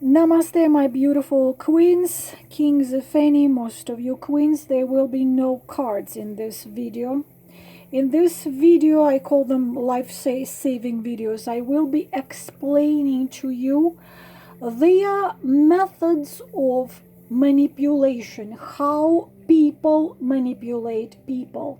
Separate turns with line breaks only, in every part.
Namaste, my beautiful queens, kings, if any, most of you queens. There will be no cards in this video. In this video, I call them life-saving videos. I will be explaining to you the methods of manipulation, how people manipulate people.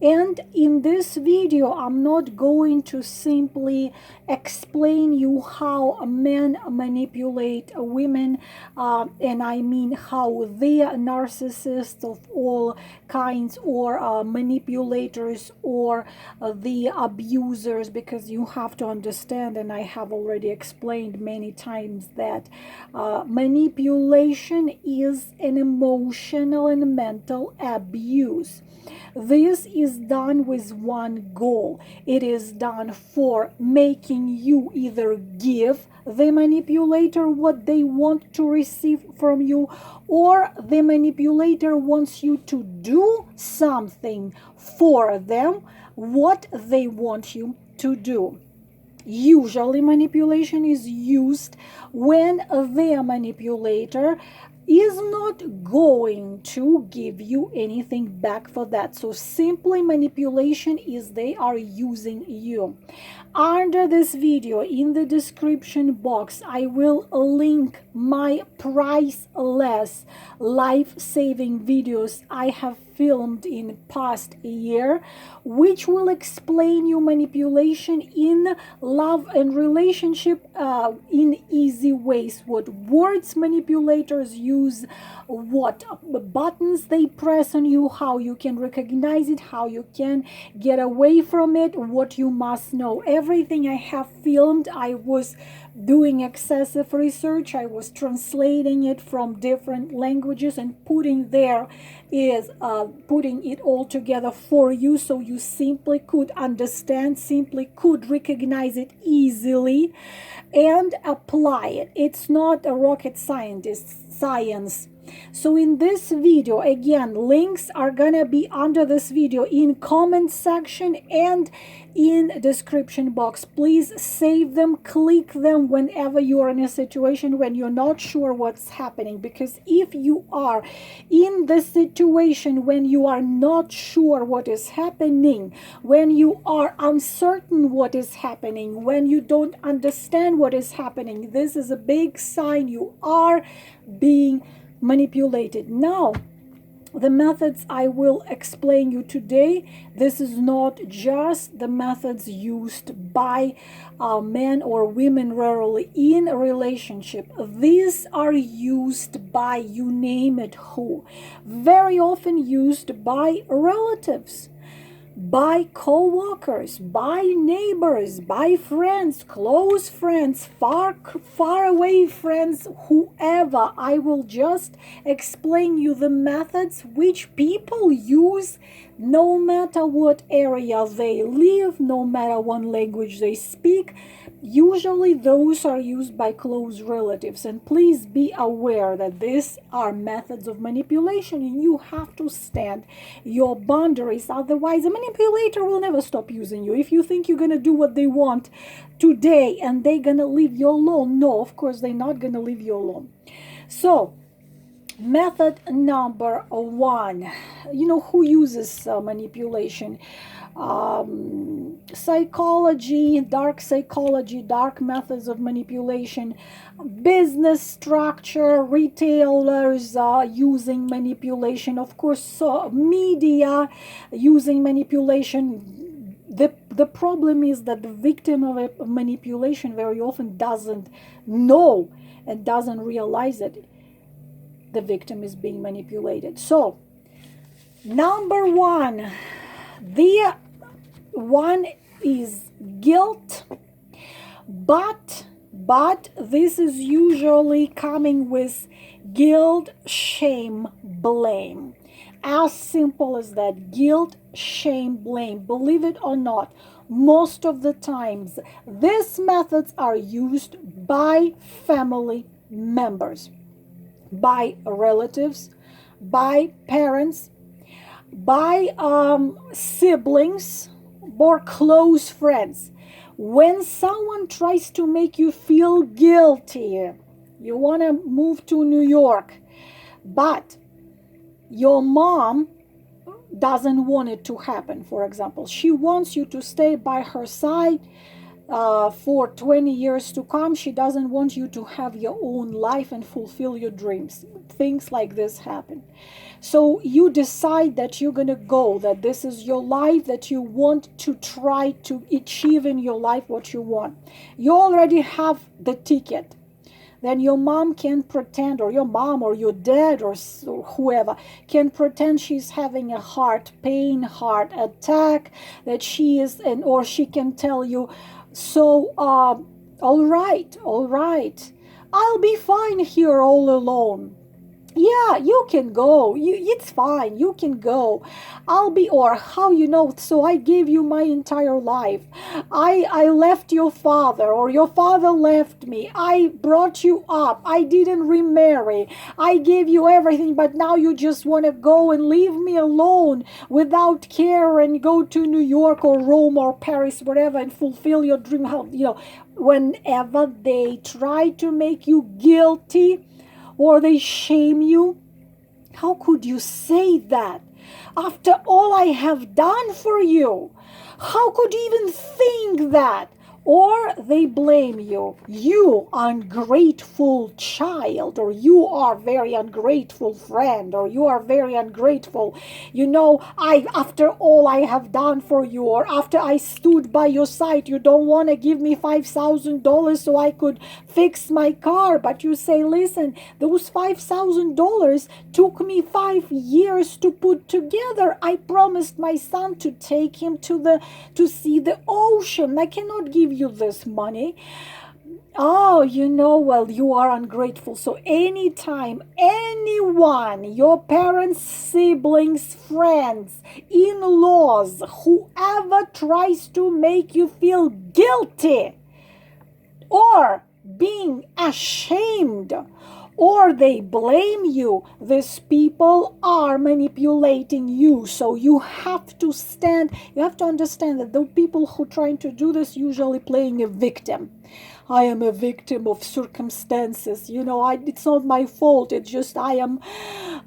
And in this video, I'm not going to simply explain you how men manipulate women, and I mean how they are narcissists of all kinds, or manipulators, or the abusers, because you have to understand, and I have already explained many times, that manipulation is an emotional and mental abuse. This is done with one goal. It is done for making you either give the manipulator what they want to receive from you, or the manipulator wants you to do something for them, what they want you to do. Usually manipulation is used when the manipulator is not going to give you anything back for that. So simply manipulation is they are using you. Under this video, in the description box, I will link my priceless life-saving videos I have filmed in past year, which will explain you manipulation in love and relationship in easy ways. What words manipulators use, what buttons they press on you, how you can recognize it, how you can get away from it, what you must know. Everything I have filmed, I was doing excessive research. I was translating it from different languages and putting it all together for you, so you simply could understand, simply could recognize it easily and apply it. It's not a rocket science. So in this video, again, links are gonna be under this video in comment section and in description box. Please save them, click them whenever you are in a situation when you're not sure what's happening, because if you are in the situation when you are not sure what is happening, when you are uncertain what is happening, when you don't understand what is happening, this is a big sign you are being manipulated. Now, the methods I will explain you today, this is not just the methods used by men or women rarely in a relationship. These are used by you name it who. Very often used by relatives, by co-workers, by neighbors, by friends, close friends, far away friends, whoever. I will just explain you the methods which people use no matter what area they live, no matter what language they speak. Usually those are used by close relatives, and please be aware that these are methods of manipulation and you have to stand your boundaries. Otherwise, a manipulator will never stop using you. If you think you're going to do what they want today and they're going to leave you alone, no, of course they're not going to leave you alone. So method number one, you know who uses manipulation? Psychology, dark methods of manipulation, business structure, retailers using manipulation, of course, media using manipulation. The problem is that the victim of a manipulation very often doesn't know and doesn't realize it. The victim is being manipulated. So, number one, the one is guilt, but this is usually coming with guilt, shame, blame. As simple as that. Guilt, shame, blame. Believe it or not, most of the times these methods are used by family members, by relatives, by parents, by siblings, or close friends. When someone tries to make you feel guilty, You want to move to New York, but your mom doesn't want it to happen. For example, she wants you to stay by her side for 20 years to come. She doesn't want you to have your own life and fulfill your dreams. Things like this happen. So you decide that you're going to go, that this is your life, that you want to try to achieve in your life what you want. You already have the ticket. Then your mom can pretend, or your mom or your dad or whoever can pretend she's having a heart pain, heart attack, that she is, and or she can tell you, so all right, I'll be fine here all alone. Yeah, you can go. It's fine. You can go. I'll be, or how you know, so I gave you my entire life. I left your father, or your father left me. I brought you up. I didn't remarry. I gave you everything, but now you just want to go and leave me alone without care and go to New York or Rome or Paris, whatever, and fulfill your dream. How, whenever they try to make you guilty, or they shame you, how could you say that? After all I have done for you, how could you even think that? Or they blame you. You ungrateful child, or you are very ungrateful friend, or you are very ungrateful. After all I have done for you, or after I stood by your side, you don't want to give me $5,000 so I could fix my car. But you say, listen, those $5,000 took me 5 years to put together. I promised my son to take him to see the ocean. I cannot give you this money. Oh, well, you are ungrateful. So anytime anyone, your parents, siblings, friends, in-laws, whoever tries to make you feel guilty or being ashamed, or they blame you, these people are manipulating you. So you have to understand that the people who are trying to do this usually playing a victim. I am a victim of circumstances. It's not my fault. It's just I am,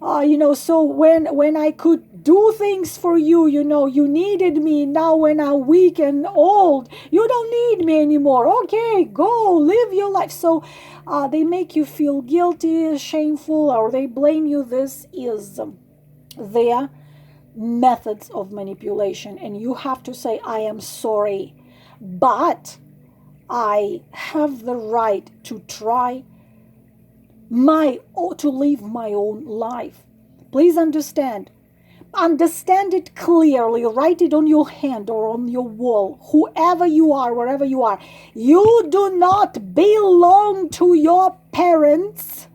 so when I could do things for you, you needed me. Now when I'm weak and old, you don't need me anymore. Okay, go live your life. So they make you feel guilty, shameful, or they blame you. This is their methods of manipulation. And you have to say, I am sorry, but I have the right to try to live my own life. Please understand it clearly. Write it on your hand or on your wall. Whoever you are, wherever you are, you do not belong to your parents.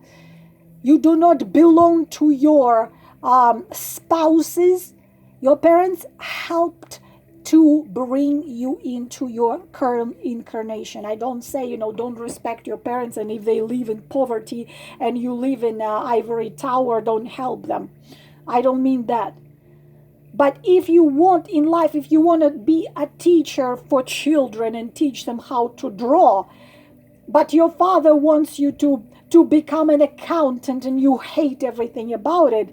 You do not belong to your spouses. Your parents helped to bring you into your current incarnation. I don't say, don't respect your parents, and if they live in poverty and you live in an ivory tower, don't help them. I don't mean that. But if you want in life, if you want to be a teacher for children and teach them how to draw, but your father wants you to become an accountant and you hate everything about it,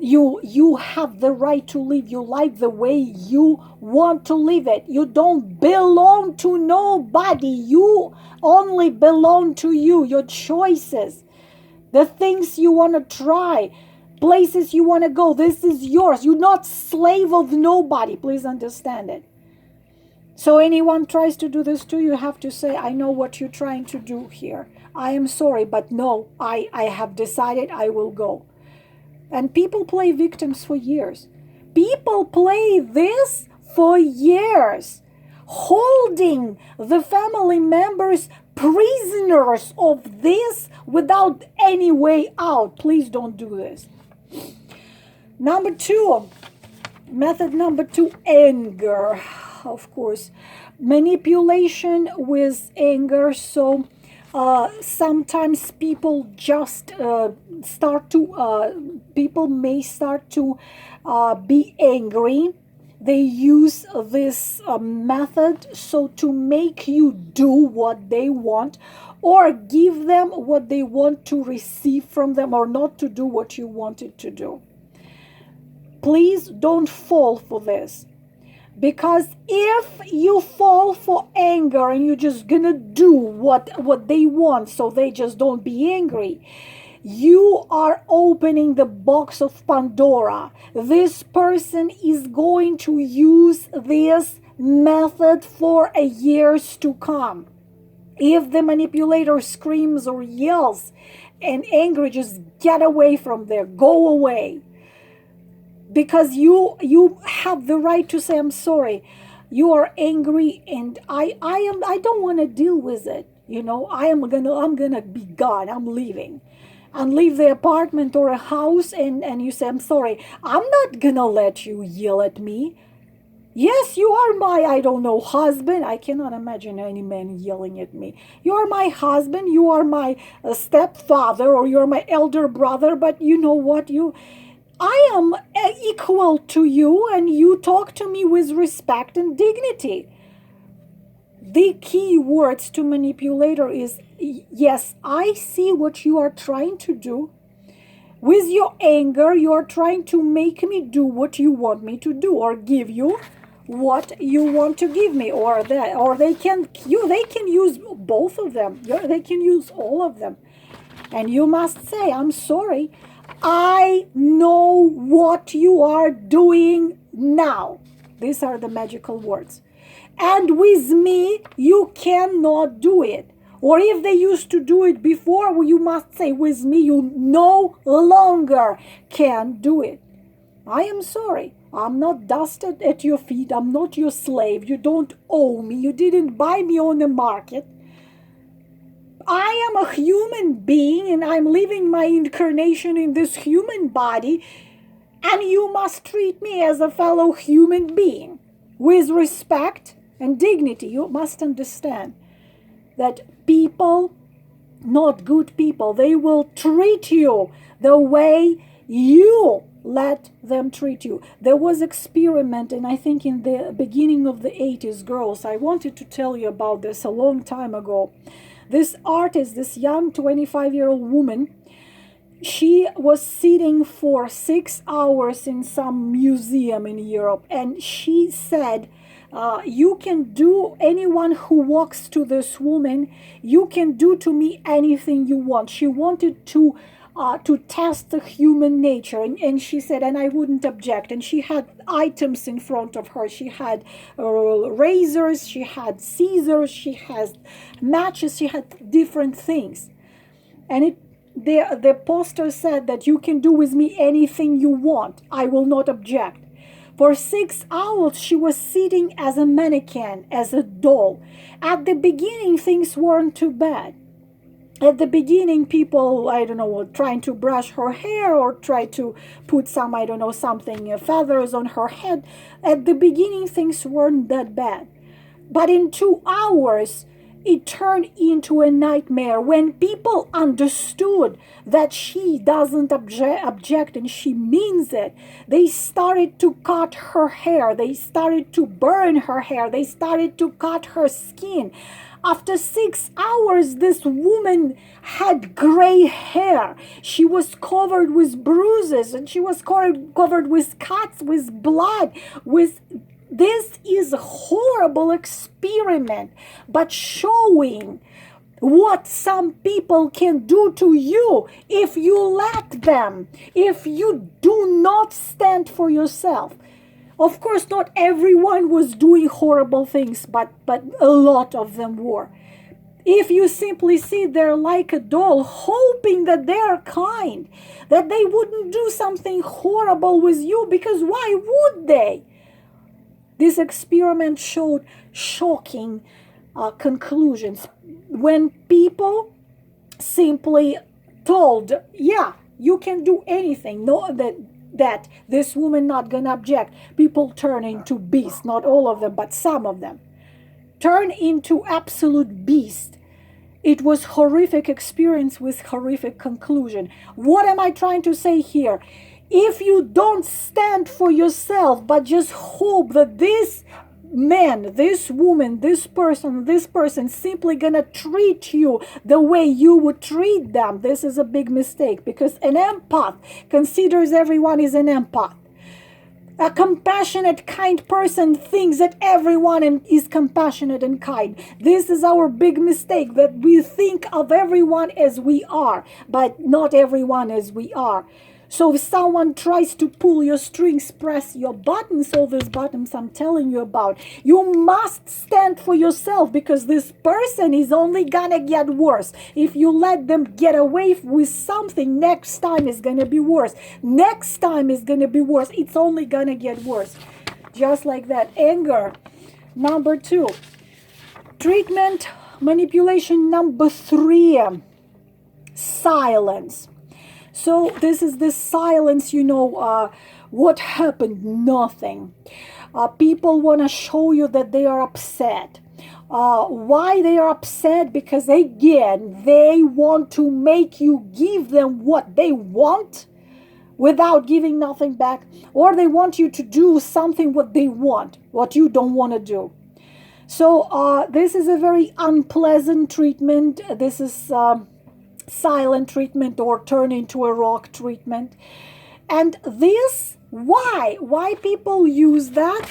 you have the right to live your life the way you want to live it. You don't belong to nobody. You only belong to you, your choices, the things you want to try, places you want to go. This is yours. You're not slave of nobody. Please understand it. So anyone tries to do this to you, you have to say, I know what you're trying to do here. I am sorry, but no, I have decided I will go. And people play victims for years. People play this for years, holding the family members prisoners of this without any way out. Please don't do this. Method number two, anger. Of course, manipulation with anger. So sometimes people just people may start to be angry. They use this method so to make you do what they want, or give them what they want to receive from them, or not to do what you wanted to do. Please don't fall for this. Because if you fall for anger and you're just gonna do what they want, so they just don't be angry, you are opening the box of Pandora. This person is going to use this method for years to come. If the manipulator screams or yells and angry, just get away from there, go away. Because you have the right to say, I'm sorry, you are angry and I don't want to deal with it. I'm gonna be gone, I'm leaving. And leave the apartment or a house, and you say, I'm sorry, I'm not gonna let you yell at me. Yes, you are my, I don't know, husband. I cannot imagine any man yelling at me. You are my husband, you are my stepfather, or you're my elder brother, but you know what, I am equal to you, and you talk to me with respect and dignity. The key words to manipulator is, yes, I see what you are trying to do. With your anger, you are trying to make me do what you want me to do, or give you what you want to give me, or they can use both of them. They can use all of them. And you must say, I'm sorry, I know what you are doing now. These are the magical words. And with me, you cannot do it. Or if they used to do it before, you must say, with me, you no longer can do it. I am sorry. I'm not dust at your feet. I'm not your slave. You don't owe me. You didn't buy me on the market. I am a human being, and I'm living my incarnation in this human body, and you must treat me as a fellow human being with respect and dignity. You must understand that people, not good people, they will treat you the way you let them treat you. There was experiment, and I think in the beginning of the 80s, girls, I wanted to tell you about this a long time ago. This artist, this young 25-year-old woman, she was sitting for 6 hours in some museum in Europe, and she said, you can do, anyone who walks to this woman, you can do to me anything you want. She wanted to test the human nature, and she said, and I wouldn't object. And she had items in front of her. She had razors, she had scissors, she had matches, she had different things. And the poster said that you can do with me anything you want. I will not object. For 6 hours, she was sitting as a mannequin, as a doll. At the beginning, things weren't too bad. At the beginning, people, I don't know, were trying to brush her hair or try to put some, I don't know, something, feathers on her head. At the beginning, things weren't that bad. But in 2 hours, it turned into a nightmare. When people understood that she doesn't object and she means it, they started to cut her hair. They started to burn her hair. They started to cut her skin. After 6 hours, this woman had gray hair. She was covered with bruises, and she was covered with cuts, with blood, with... This is a horrible experiment, but showing what some people can do to you if you let them, if you do not stand for yourself. Of course, not everyone was doing horrible things, but a lot of them were. If you simply sit there like a doll, hoping that they are kind, that they wouldn't do something horrible with you, because why would they? This experiment showed shocking conclusions. When people simply told, yeah, you can do anything, no, that this woman not gonna object, people turn into beasts. Not all of them, but some of them turn into absolute beasts. It was horrific experience with horrific conclusion. What am I trying to say here? If you don't stand for yourself, but just hope that this man, this woman, this person simply gonna treat you the way you would treat them, this is a big mistake, because an empath considers everyone is an empath. A compassionate, kind person thinks that everyone is compassionate and kind. This is our big mistake, that we think of everyone as we are, but not everyone as we are. So if someone tries to pull your strings, press your buttons, all these buttons I'm telling you about, you must stand for yourself, because this person is only gonna get worse. If you let them get away with something, next time is gonna be worse. Next time is gonna be worse. It's only gonna get worse. Just like that. Anger. Number 2. Treatment, manipulation number 3. Silence. So this is the silence, what happened? Nothing. People want to show you that they are upset. Why they are upset? Because again, they want to make you give them what they want without giving nothing back. Or they want you to do something what they want, what you don't want to do. So this is a very unpleasant treatment. This is silent treatment, or turn into a rock treatment. And this, why people use that?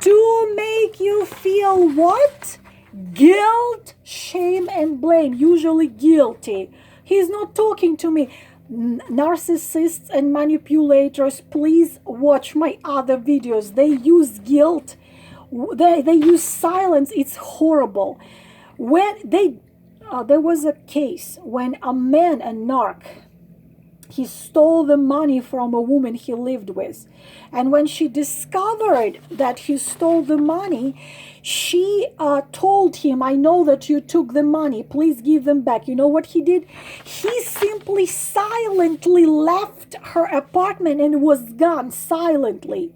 To make you feel what? Guilt, shame, and blame. Usually guilty. He's not talking to me. Narcissists and manipulators, please watch my other videos. They use guilt. They use silence. It's horrible. There was a case when a man, a narc, he stole the money from a woman he lived with. And when she discovered that he stole the money, she told him, I know that you took the money, please give them back. You know what he did? He simply silently left her apartment and was gone silently.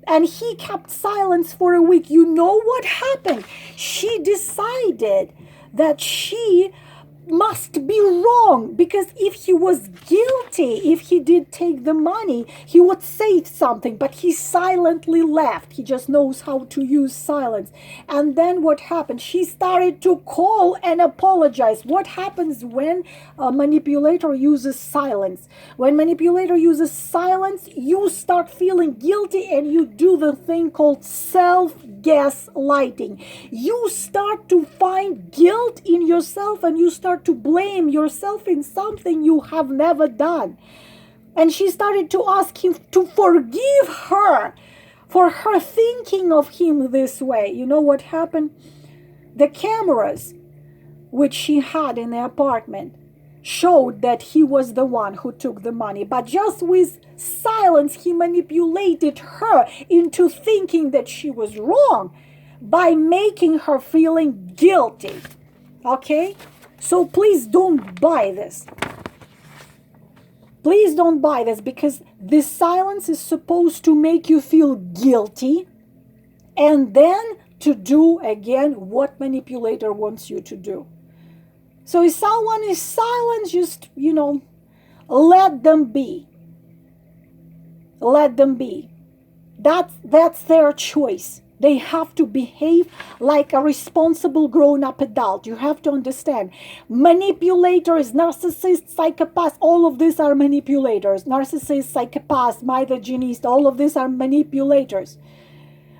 And he kept silence for a week. You know what happened? She decided that she must be wrong, because if he was guilty, if he did take the money, he would say something, but he silently left. He just knows how to use silence. And then what happened? She started to call and apologize. What happens when a manipulator uses silence? When manipulator uses silence, you start feeling guilty and you do the thing called self-gaslighting. You start to find guilt in yourself and you start to blame yourself in something you have never done. And she started to ask him to forgive her for her thinking of him this way. You know what happened? The cameras which she had in the apartment showed that he was the one who took the money. But just with silence, he manipulated her into thinking that she was wrong by making her feeling guilty. Okay? So please don't buy this. Please don't buy this, because this silence is supposed to make you feel guilty and then to do again what manipulator wants you to do. So if someone is silent, just, let them be. Let them be. That's their choice. They have to behave like a responsible grown-up adult. You have to understand. Manipulators, narcissists, psychopaths, all of these are manipulators. Narcissists, psychopaths, misogynists, all of these are manipulators.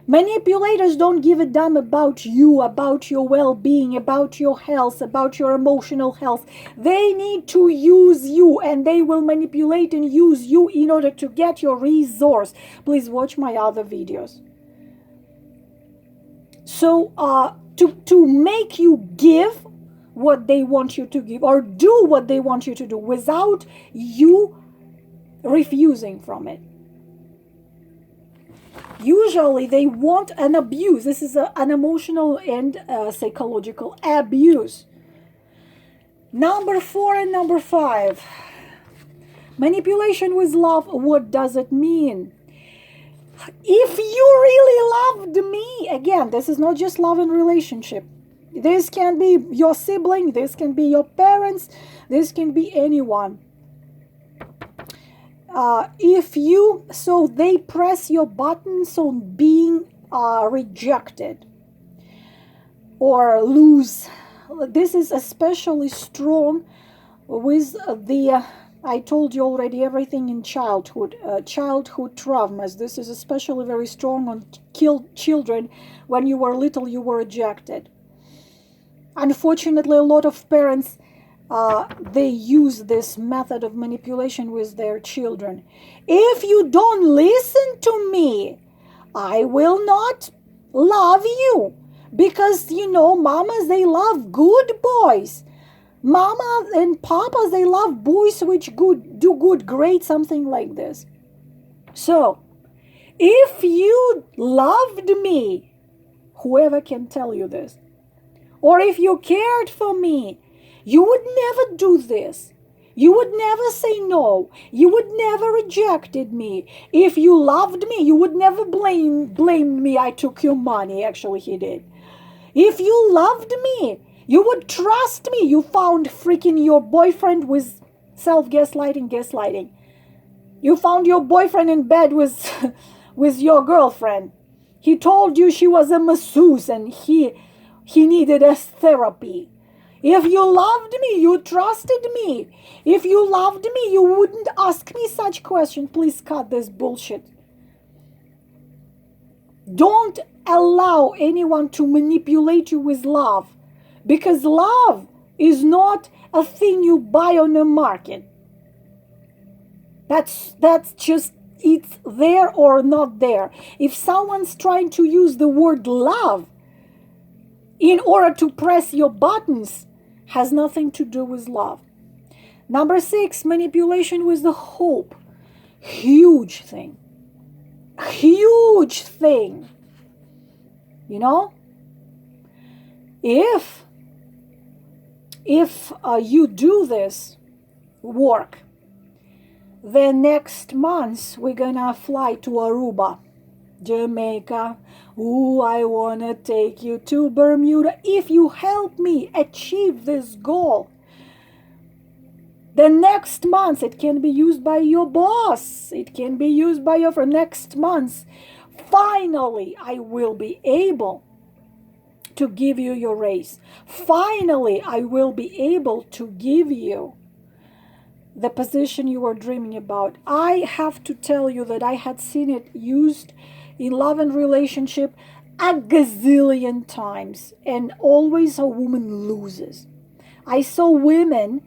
Manipulators don't give a damn about you, about your well-being, about your health, about your emotional health. They need to use you, and they will manipulate and use you in order to get your resource. Please watch my other videos. So to make you give what they want you to give, or do what they want you to do without you refusing from it. Usually they want an abuse. This is an emotional and psychological abuse. Number 4 and number 5. Manipulation with love. What does it mean? If you really loved me, again, this is not just love in relationship. This can be your sibling, this can be your parents, this can be anyone. So they press your buttons on being rejected or lose. This is especially strong with the I told you already, everything in childhood traumas. This is especially very strong on children. When you were little, you were rejected. Unfortunately, a lot of parents they use this method of manipulation with their children. If you don't listen to me, I will not love you, because mamas, they love good boys. Mama and papa, they love boys which do good grades, something like this. So, if you loved me, whoever can tell you this, or if you cared for me, you would never do this. You would never say no. You would never rejected me. If you loved me, you would never blame me I took your money. Actually, he did. If you loved me, you would trust me. You found freaking your boyfriend with gaslighting. You found your boyfriend in bed with your girlfriend. He told you she was a masseuse and he needed a therapy. If you loved me, you trusted me. If you loved me, you wouldn't ask me such questions. Please cut this bullshit. Don't allow anyone to manipulate you with love, because love is not a thing you buy on the market. That's just, it's there or not there. If someone's trying to use the word love in order to press your buttons, has nothing to do with love. Number 6, manipulation with the hope. Huge thing. Huge thing. If you do this work, then next month we're gonna fly to Aruba, Jamaica. Ooh, I wanna take you to Bermuda. If you help me achieve this goal, the next month it can be used by your boss. It can be used by your friend. Next month, finally, I will be able to give you your raise. Finally, I will be able to give you the position you were dreaming about. I have to tell you that I had seen it used in love and relationship a gazillion times, and always a woman loses. I saw women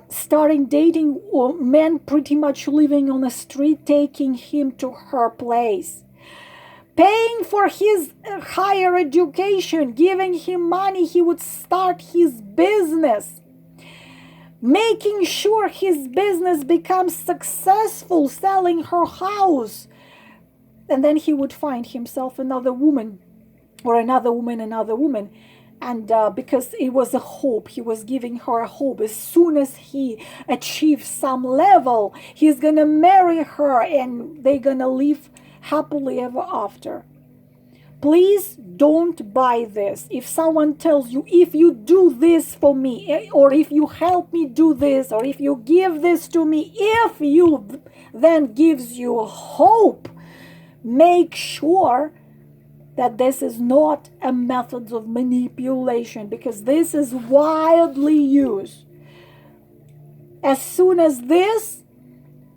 starting dating men pretty much living on the street, taking him to her place, paying for his higher education, giving him money, he would start his business, making sure his business becomes successful, selling her house. And then he would find himself another woman, or another woman. And because it was a hope, he was giving her a hope. As soon as he achieves some level, he's going to marry her and they're going to live happily ever after. Please don't buy this. If someone tells you, if you do this for me, or if you help me do this, or if you give this to me, if you then gives you hope, make sure that this is not a method of manipulation, because this is widely used. As soon as this,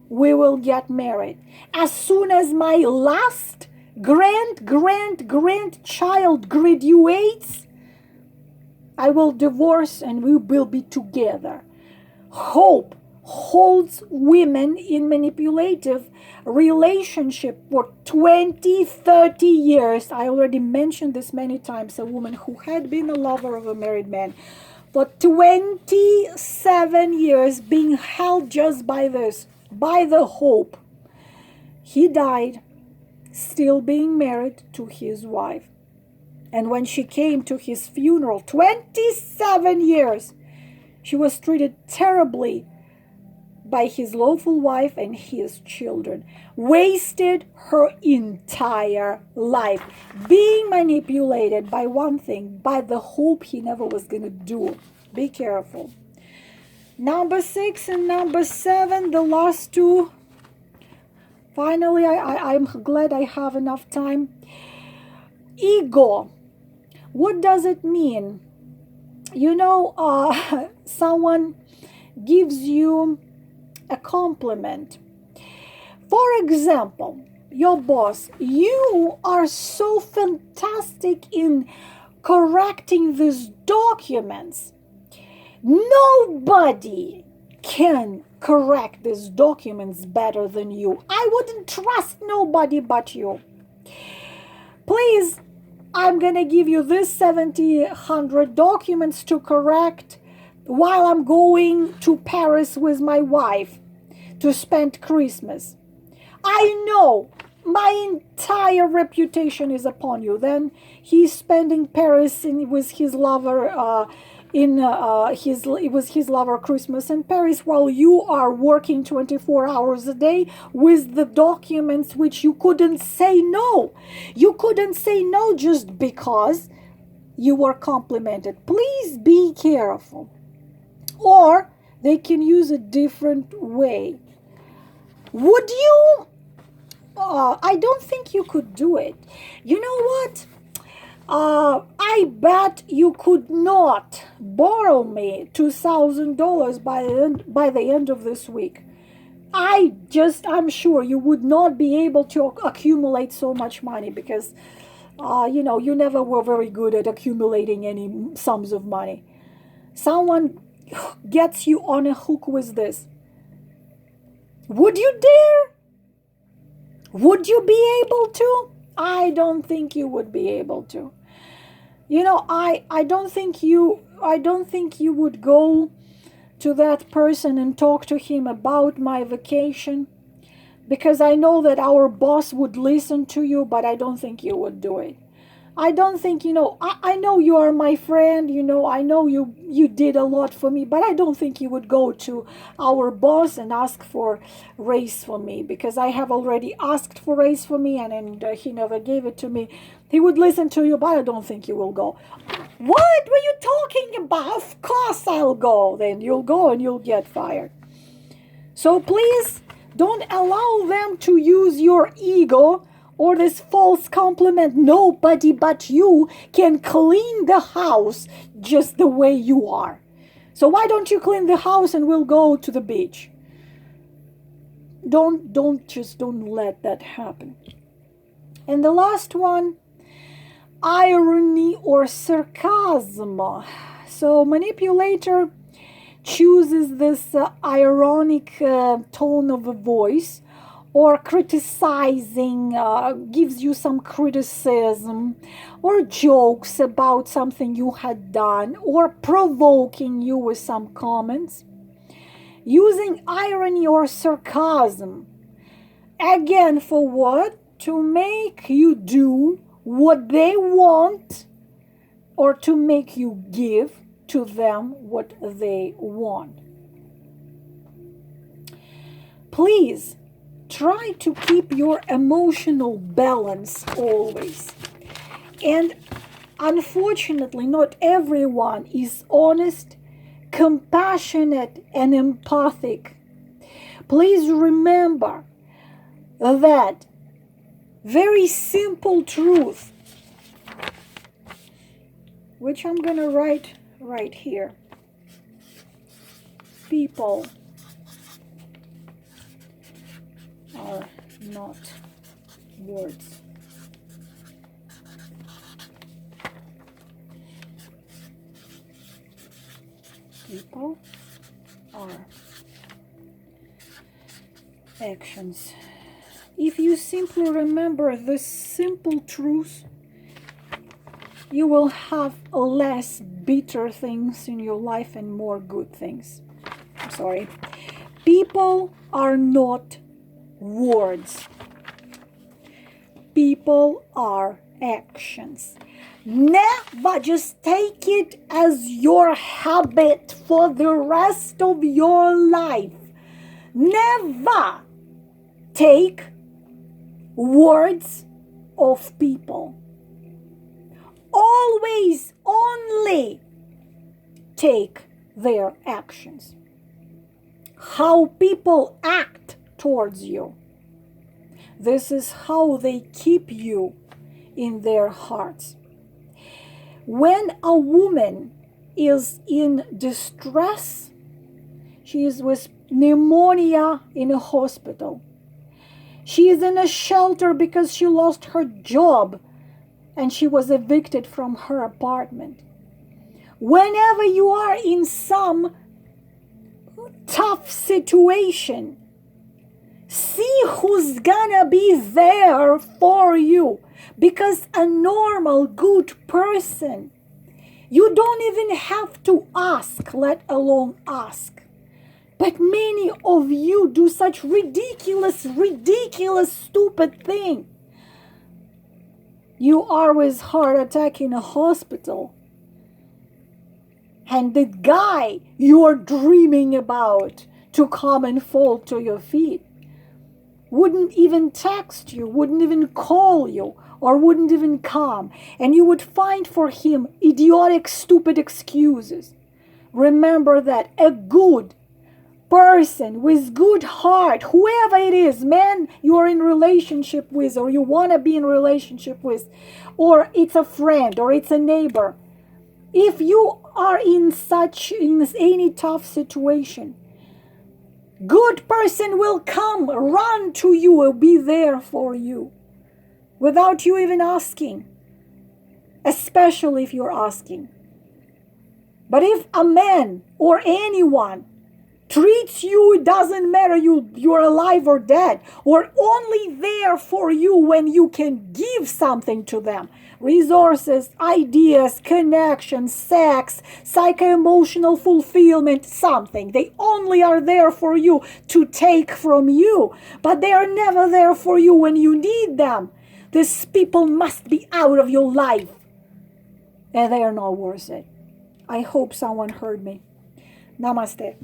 we will get married. As soon as my last grandchild graduates, I will divorce and we will be together. Hope holds women in manipulative relationship for 20-30 years. I already mentioned this many times. A woman who had been a lover of a married man for 27 years, being held just by this, by the hope. He died still being married to his wife. And when she came to his funeral, 27 years, she was treated terribly by his lawful wife and his children. Wasted her entire life being manipulated by one thing, by the hope he never was going to do. Be careful. Number 6 and number 7, the last two. Finally, I'm glad I have enough time. Ego. What does it mean? You know, someone gives you a compliment. For example, your boss, you are so fantastic in correcting these documents. Nobody can correct these documents better than you. I wouldn't trust nobody but you. Please, I'm gonna give you this 100 documents to correct while I'm going to Paris with my wife to spend Christmas. I know my entire reputation is upon you. Then he's spending Paris with his lover it was his lover Christmas in Paris, while you are working 24 hours a day with the documents which you couldn't say no. You couldn't say no just because you were complimented. Please be careful. Or they can use a different way. Would you? I don't think you could do it. You know what? I bet you could not borrow me $2,000 by the end of this week. I'm sure you would not be able to accumulate so much money because, you never were very good at accumulating any sums of money. Someone gets you on a hook with this. Would you dare? Would you be able to? I don't think you would be able to. I don't think you would go to that person and talk to him about my vacation, because I know that our boss would listen to you, but I don't think you would do it. I don't think, I know you are my friend, I know you did a lot for me, but I don't think you would go to our boss and ask for raise for me, because I have already asked for raise for me and he never gave it to me. He would listen to you, but I don't think you will go. What were you talking about? Of course I'll go. Then you'll go and you'll get fired. So please don't allow them to use your ego or this false compliment. Nobody but you can clean the house just the way you are. So why don't you clean the house and we'll go to the beach? Don't let that happen. And the last one, irony or sarcasm. So manipulator chooses this ironic tone of a voice, or criticizing, gives you some criticism or jokes about something you had done, or provoking you with some comments, using irony or sarcasm. Again, for what? To make you do what they want, or to make you give to them what they want. Please try to keep your emotional balance always. And unfortunately, not everyone is honest, compassionate, and empathic. Please remember that very simple truth, which I'm going to write right here. People are not words. People are actions. If you simply remember this simple truth, you will have less bitter things in your life and more good things. I'm sorry. People are not words. People are actions. Never just take it as your habit for the rest of your life. Never take words of people. Always only take their actions. How people act towards you. This is how they keep you in their hearts. When a woman is in distress, she is with pneumonia in a hospital. She is in a shelter because she lost her job and she was evicted from her apartment. Whenever you are in some tough situation, see who's gonna be there for you. Because a normal, good person, you don't even have to ask, let alone ask. But many of you do such ridiculous, stupid thing. You are with heart attack in a hospital. And the guy you're dreaming about to come and fall to your feet wouldn't even text you, wouldn't even call you, or wouldn't even come. And you would find for him idiotic, stupid excuses. Remember that a good person with good heart, whoever it is, man you're in relationship with, or you want to be in relationship with, or it's a friend, or it's a neighbor, if you are in any tough situation, good person will come, run to you, will be there for you without you even asking, especially if you're asking. But if a man or anyone treats you, it doesn't matter you're alive or dead, or only there for you when you can give something to them, resources, ideas, connections, sex, psycho-emotional fulfillment, something. They only are there for you to take from you, but they are never there for you when you need them. These people must be out of your life, and they are not worth it. I hope someone heard me. Namaste.